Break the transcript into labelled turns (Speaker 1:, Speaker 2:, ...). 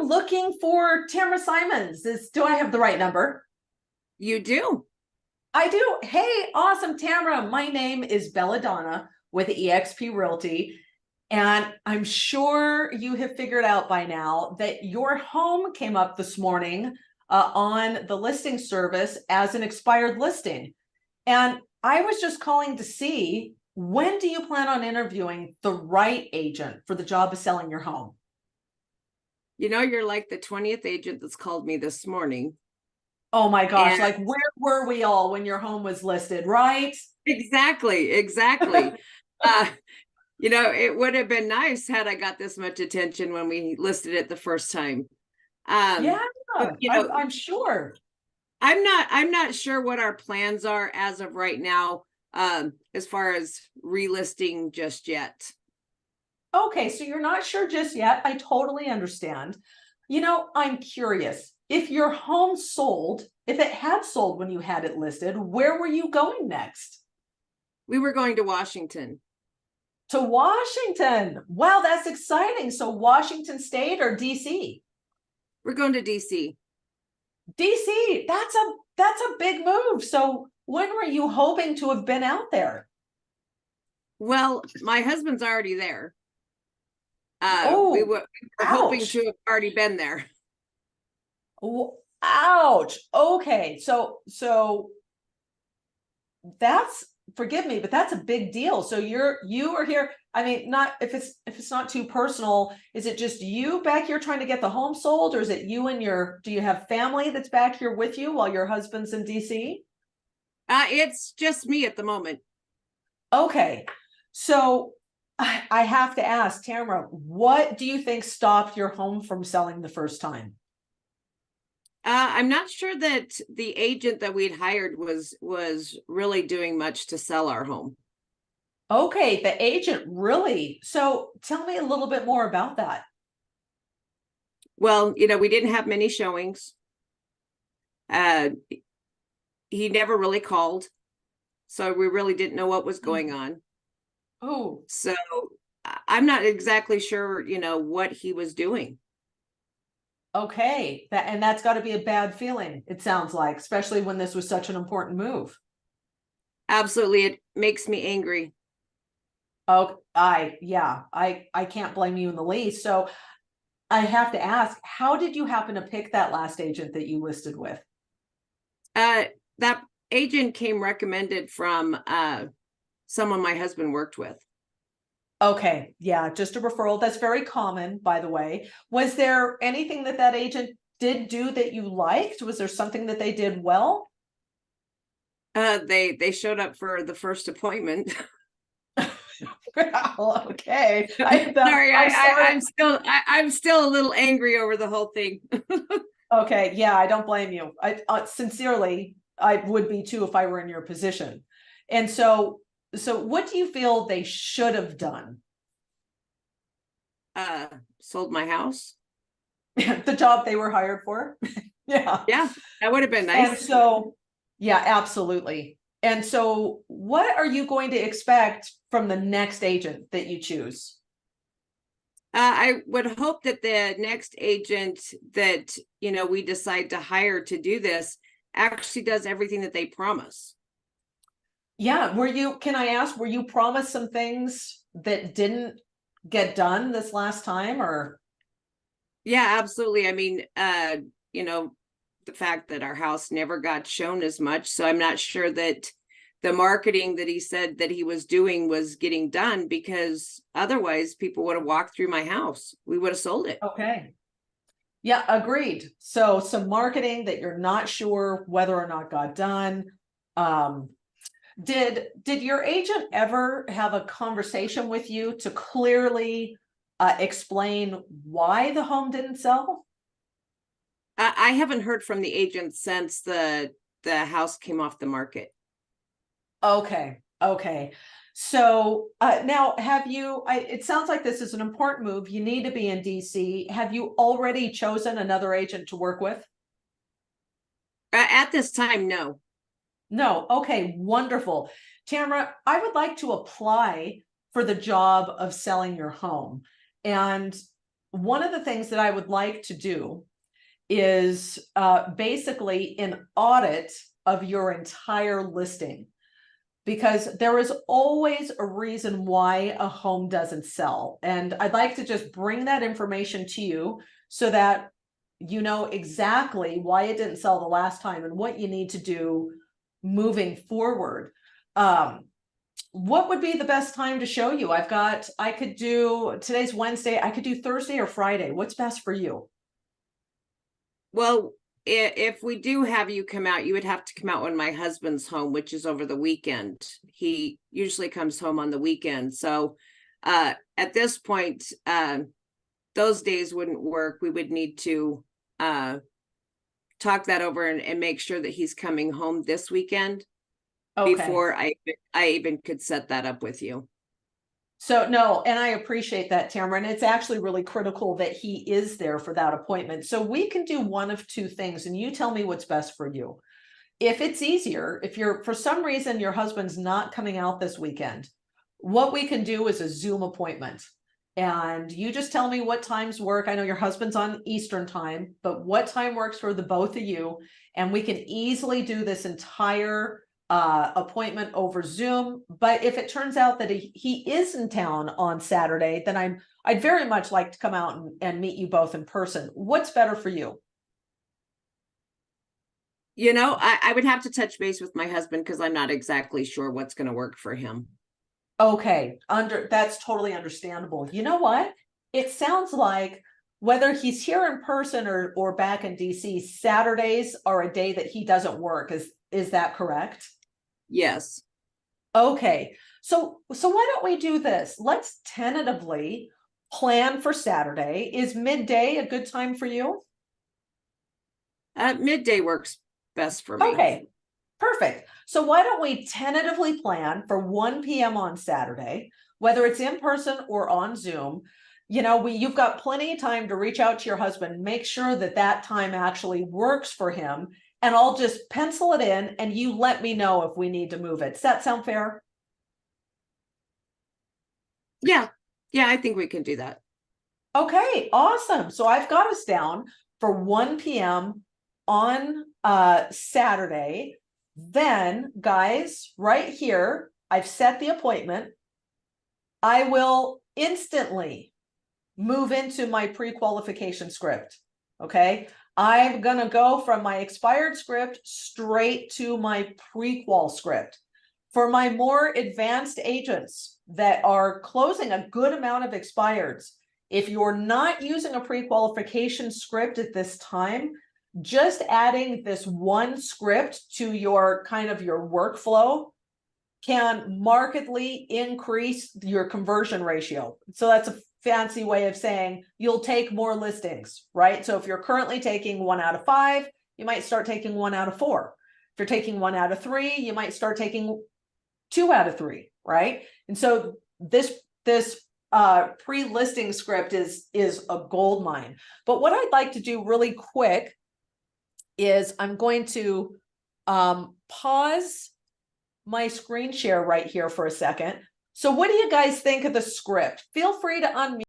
Speaker 1: I'm looking for Tamara Simons. Do I have the right number?
Speaker 2: You do.
Speaker 1: I do. Hey, awesome, Tamara. My name is Belladonna with eXp Realty. And I'm sure you have figured out by now that your home came up this morning on the listing service as an expired listing. And I was just calling to see, when do you plan on interviewing the right agent for the job of selling your home?
Speaker 2: You know, you're like the 20th agent that's called me this morning.
Speaker 1: Oh my gosh,
Speaker 2: And
Speaker 1: like where were we all when your home was listed, right?
Speaker 2: exactly. uh, you know, it would have been nice had I got this much attention when we listed it the first time.
Speaker 1: Yeah,
Speaker 2: But you know,
Speaker 1: I'm sure.
Speaker 2: I'm not sure what our plans are as of right now, as far as relisting just yet.
Speaker 1: Okay, so you're not sure just yet. I totally understand. I'm curious. If your home sold, if it had sold when you had it listed, where were you going next?
Speaker 2: We were going to Washington.
Speaker 1: To Washington. Wow, that's exciting. So Washington State or DC?
Speaker 2: We're going to DC.
Speaker 1: DC, that's a big move. So when were you hoping to have been out there?
Speaker 2: Well, my husband's already there. We were hoping
Speaker 1: Ouch.
Speaker 2: to have already been there.
Speaker 1: Ouch. Okay. So that's, forgive me, but that's a big deal. So you are here. I mean, not if it's not too personal, is it just you back here trying to get the home sold, or is it you and do you have family that's back here with you while your husband's in DC?
Speaker 2: It's just me at the moment.
Speaker 1: Okay. So I have to ask, Tamara, what do you think stopped your home from selling the first time?
Speaker 2: I'm not sure that the agent that we'd hired was really doing much to sell our home.
Speaker 1: Okay, the agent, really? So tell me a little bit more about that.
Speaker 2: Well, you know, we didn't have many showings. He never really called, so we really didn't know what was going on.
Speaker 1: Oh,
Speaker 2: So I'm not exactly sure, you know, what he was doing.
Speaker 1: okay. That's got to be a bad feeling, it sounds like, especially when this was such an important move.
Speaker 2: Absolutely, it makes me angry.
Speaker 1: Oh, I can't blame you in the least. So I have to ask, how did you happen to pick that last agent that you listed with?
Speaker 2: That agent came recommended from someone my husband worked with.
Speaker 1: Okay, yeah, just a referral. That's very common, by the way. Was there anything that agent did do that you liked? Was there something that they did well?
Speaker 2: They showed up for the first appointment.
Speaker 1: Well, okay.
Speaker 2: Sorry,
Speaker 1: I'm sorry.
Speaker 2: I'm still a little angry over the whole thing.
Speaker 1: Okay, yeah, I don't blame you. I sincerely, I would be too if I were in your position. And so what do you feel they should have done?
Speaker 2: Sold my house.
Speaker 1: The job they were hired for? Yeah.
Speaker 2: Yeah, that would have been
Speaker 1: And
Speaker 2: nice.
Speaker 1: so, yeah, absolutely. And so what are you going to expect from the next agent that you choose?
Speaker 2: I would hope that the next agent that, you know, we decide to hire to do this actually does everything that they promise.
Speaker 1: Yeah, can I ask, were you promised some things that didn't get done this last time, or?
Speaker 2: Yeah, absolutely. I mean, you know, the fact that our house never got shown as much. So I'm not sure that the marketing that he said that he was doing was getting done, because otherwise people would have walked through my house. We would have sold it.
Speaker 1: Okay. Yeah, agreed. So some marketing that you're not sure whether or not got done. Um, did your agent ever have a conversation with you to clearly explain why the home didn't sell?
Speaker 2: I haven't heard from the agent since the house came off the market.
Speaker 1: Okay. Okay. So now it sounds like this is an important move. You need to be in DC. Have you already chosen another agent to work with?
Speaker 2: At this time, no.
Speaker 1: No. Okay. Wonderful. Tamara, I would like to apply for the job of selling your home. And one of the things that I would like to do is basically an audit of your entire listing, because there is always a reason why a home doesn't sell. And I'd like to just bring that information to you so that you know exactly why it didn't sell the last time and what you need to do moving forward. What would be the best time to show you? I could do, today's Wednesday, I could do Thursday or Friday. What's best for you?
Speaker 2: Well, if we do have you come out, you would have to come out when my husband's home, which is over the weekend. He usually comes home on the weekend. So at this point, those days wouldn't work. We would need to talk that over and make sure that he's coming home this weekend before I even could set that up with you.
Speaker 1: So no, and I appreciate that, Tamara. And it's actually really critical that he is there for that appointment. So we can do one of two things, and you tell me what's best for you. If it's easier, if you're, for some reason, your husband's not coming out this weekend, what we can do is a Zoom appointment. And you just tell me what times work. I know your husband's on Eastern time, but what time works for the both of you? And we can easily do this entire appointment over Zoom. But if it turns out that he is in town on Saturday, then I'd very much like to come out and meet you both in person. What's better for you?
Speaker 2: You know, I would have to touch base with my husband because I'm not exactly sure what's going to work for him.
Speaker 1: Okay, that's totally understandable. You know what? It sounds like whether he's here in person or back in DC, Saturdays are a day that he doesn't work. Is that correct?
Speaker 2: Yes.
Speaker 1: Okay. So why don't we do this? Let's tentatively plan for Saturday. Is midday a good time for you?
Speaker 2: Midday works best for me.
Speaker 1: Okay. Perfect. So why don't we tentatively plan for 1 p.m. on Saturday, whether it's in person or on Zoom? You know, you've got plenty of time to reach out to your husband, make sure that that time actually works for him, and I'll just pencil it in and you let me know if we need to move it. Does that sound fair?
Speaker 2: Yeah. Yeah, I think we can do that.
Speaker 1: Okay, awesome. So I've got us down for 1 p.m. on Saturday. Then, guys, right here, I've set the appointment. I will instantly move into my pre-qualification script. Okay, I'm gonna go from my expired script straight to my pre-qual script. For my more advanced agents that are closing a good amount of expireds, if you're not using a pre-qualification script at this time, just adding this one script to your kind of your workflow can markedly increase your conversion ratio. So that's a fancy way of saying you'll take more listings, right? So if you're currently taking 1 out of 5, you might start taking 1 out of 4. If you're taking 1 out of 3, you might start taking 2 out of 3, right? And so this pre-listing script is a gold mine. But what I'd like to do really quick is I'm going to pause my screen share right here for a second. So what do you guys think of the script? Feel free to unmute.